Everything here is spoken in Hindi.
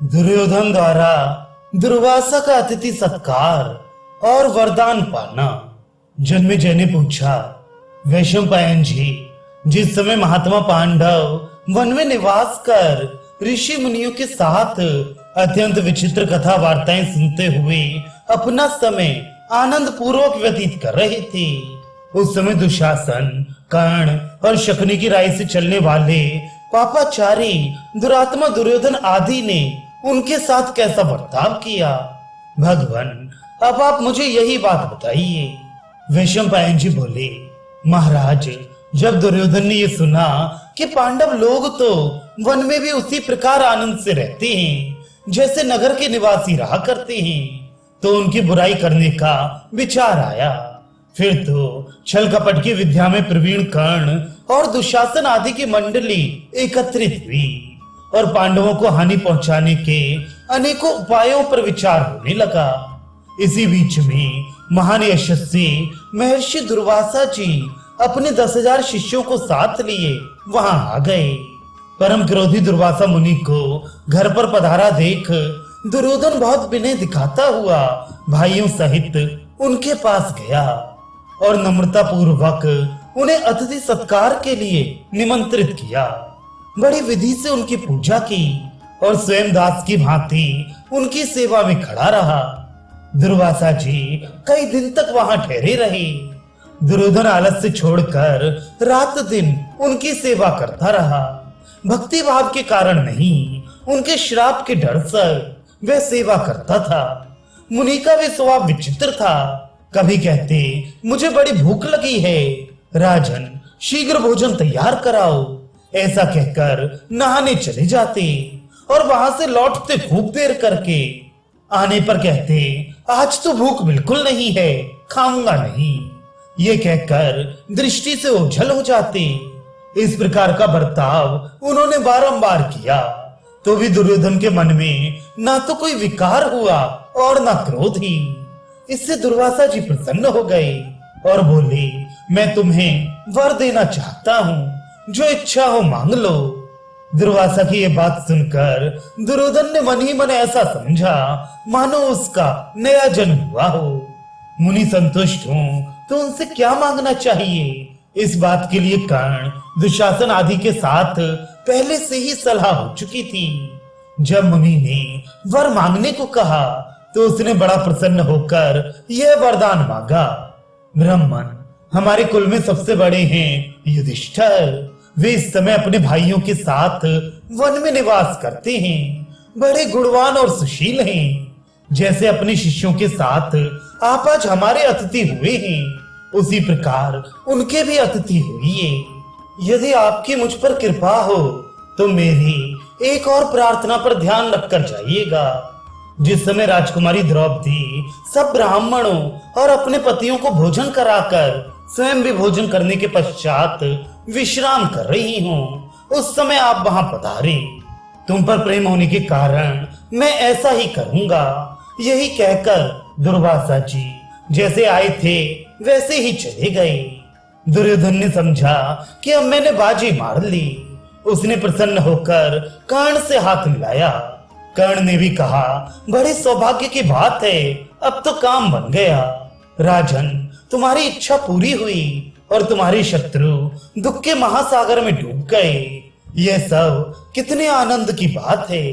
दुर्योधन द्वारा दुर्वासा का अतिथि सत्कार और वरदान पाना। जन्मेजय ने पूछा, वैशंपायन जी, जिस समय महात्मा पांडव वन में निवास कर ऋषि मुनियों के साथ अत्यंत विचित्र कथा वार्ताएं सुनते हुए अपना समय आनंद पूर्वक व्यतीत कर रहे थे, उस समय दुशासन, कर्ण और शकुनी की राय से चलने वाले पापाचारी दुरात्मा दुर्योधन आदि ने उनके साथ कैसा बर्ताव किया? भगवान, अब आप मुझे यही बात बताइए। वैशंपायन जी बोले, महाराज, जब दुर्योधन ने ये सुना कि पांडव लोग तो वन में भी उसी प्रकार आनंद से रहते हैं जैसे नगर के निवासी रहा करते हैं, तो उनकी बुराई करने का विचार आया। फिर तो छल कपट की विद्या में प्रवीण कर्ण और दुशासन आदि की मंडली एकत्रित हुई और पांडवों को हानि पहुंचाने के अनेकों उपायों पर विचार होने लगा। इसी बीच में महान यशस्वी महर्षि दुर्वासा जी अपने 10,000 शिष्यों को साथ लिए वहां आ गए। परम क्रोधी दुर्वासा मुनि को घर पर पधारा देख दुर्योधन बहुत विनय दिखाता हुआ भाइयों सहित उनके पास गया और नम्रता पूर्वक उन्हें अतिथि सत्कार के लिए निमंत्रित किया। बड़ी विधि से उनकी पूजा की और स्वयं दास की भांति उनकी सेवा में खड़ा रहा। दुर्वासा जी कई दिन तक वहां ठहरे रहे। दुर्योधन आलस से छोड़कर रात दिन उनकी सेवा करता रहा। भक्ति भाव के कारण नहीं, उनके श्राप के डर से वह सेवा करता था। मुनि का भी स्वभाव विचित्र था। कभी कहते, मुझे बड़ी भूख लगी है, राजन शीघ्र भोजन तैयार कराओ। ऐसा कहकर नहाने चले जाते और वहां से लौटते खूब देर करके। आने पर कहते, आज तो भूख बिल्कुल नहीं है, खाऊंगा नहीं। ये कहकर दृष्टि से ओझल हो जाते। इस प्रकार का बर्ताव उन्होंने बारंबार किया, तो भी दुर्योधन के मन में ना तो कोई विकार हुआ और ना क्रोध ही। इससे दुर्वासा जी प्रसन्न हो गए और बोले, मैं तुम्हें वर देना चाहता हूँ, जो इच्छा हो मांग लो। दुर्वासा की ये बात सुनकर दुर्योधन ने मन ही मन ऐसा समझा मानो उसका नया जन्म हुआ हो। मुनि संतुष्ट हो तो उनसे क्या मांगना चाहिए, इस बात के लिए कर्ण, दुशासन आदि के साथ पहले से ही सलाह हो चुकी थी। जब मुनि ने वर मांगने को कहा तो उसने बड़ा प्रसन्न होकर यह वरदान मांगा, ब्राह्मण, हमारे कुल में सबसे बड़े हैं युधिष्ठिर। वे इस समय अपने भाइयों के साथ वन में निवास करते हैं, बड़े गुणवान और सुशील हैं। जैसे अपने शिष्यों के साथ आप आज हमारे अतिथि हुए हैं, उसी प्रकार उनके भी अतिथि हुए। यदि आपकी मुझ पर कृपा हो तो मेरी एक और प्रार्थना पर ध्यान रखकर जाइएगा। जिस समय राजकुमारी द्रौपदी सब ब्राह्मणों और अपने पतियों को भोजन कराकर स्वयं भी भोजन करने के पश्चात विश्राम कर रही हूँ, उस समय आप वहां पधारे। तुम पर प्रेम होने के कारण मैं ऐसा ही करूंगा। यही कहकर दुर्वासा जी जैसे आए थे वैसे ही चले गए। दुर्योधन ने समझा कि अब मैंने बाजी मार ली। उसने प्रसन्न होकर कर्ण से हाथ मिलाया। कर्ण ने भी कहा, बड़े सौभाग्य की बात है, अब तो काम बन गया। राजन, तुम्हारी इच्छा पूरी हुई और तुम्हारे शत्रु दुख के महासागर में डूब गए। यह सब कितने आनंद की बात है।